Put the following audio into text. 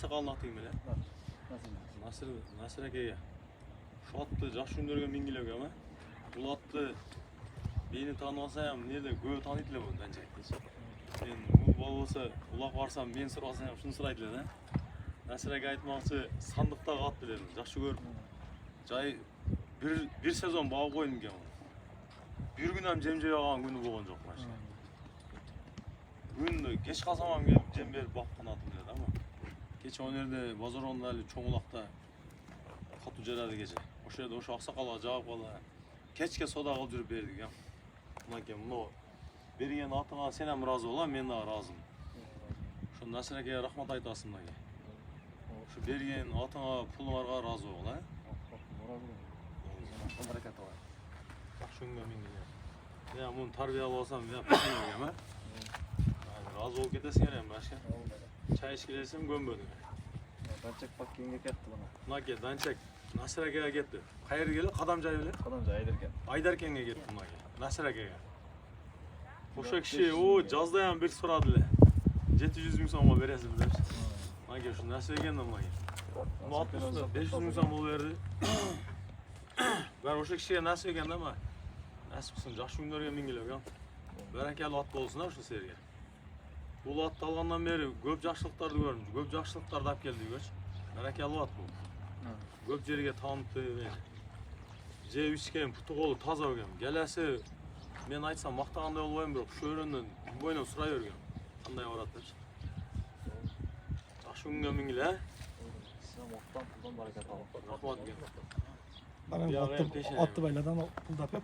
Aksakalın atayım hele. Nasır akaya. Şu atlı jaş gündörgө mingilege ama. Bu atlı beni tanımasayam nerede göğü tanıydılar bunu bence. Ben bu olsa ulak varsam ben sırasayam şunu sıraydılar da. Nasır akaya aytmakçı sandıkta at bilerim. Jaşı görüp jay bir sezon bağ koydum ki ama. Bir gün hem cemce yağan günü bolgan jok maşa. Gün geç kalsamam gelip cem berip bakkan atım dedi ama. Geçen o nerede bazar onlarla çoğulakta katu ceradi gece. O şeyde o aksakala cevap valla. Keçke soda kal жүрüp berdik ya. Ulan bunu bergen atına sen hem razı olan men daha razım. Şu Nasır akaya rahmat aytasın ki. Şu bergen atına pullarga razı ol ha. Barakat var. Şunga min ya bunu tarbiyalı olsam ya pişirmeyeceğim ha. Razı ol ketesin ya başka. Çay içkilersem gömbödüm. Dançak bak yenge ketdi bana. Nake dançak Nasır akaya gitti. Kayır geldi Kadamcay bile. Kadamca Ayderken. Aydarken'e gitti Nake. Nasır akaya. Oşa kişi o cazdayan bir soradı le. 700 bin so'mga berasiz bilir. Nake şu Nasır akaydan Nake. Bunu atmışlar 500 bin so'm verdi. Ben oşa kişiye Nasır akaydan ama nasip kılsın jaş gündörgө mingilege. Berekeli at bolsun ha şu serge. Bu at algandan beri köp jakşılıktарды görmüş. Köp jakşılıktарды alып keldi göç. Berekeli at bu. Köp жерге таныпты мен. Жеп ичкен, путу колу таза өргөн. Келесі мен айтсам мактагандай болбойм, бирок шөөрөндөн бойынан сурай өргөн. Кандай барат депчи. Жакшы күнгө миңгиле, а? Sizden ortadan puldan barakat alın. Рахмат кен. Bana attı bayladan puldap yap.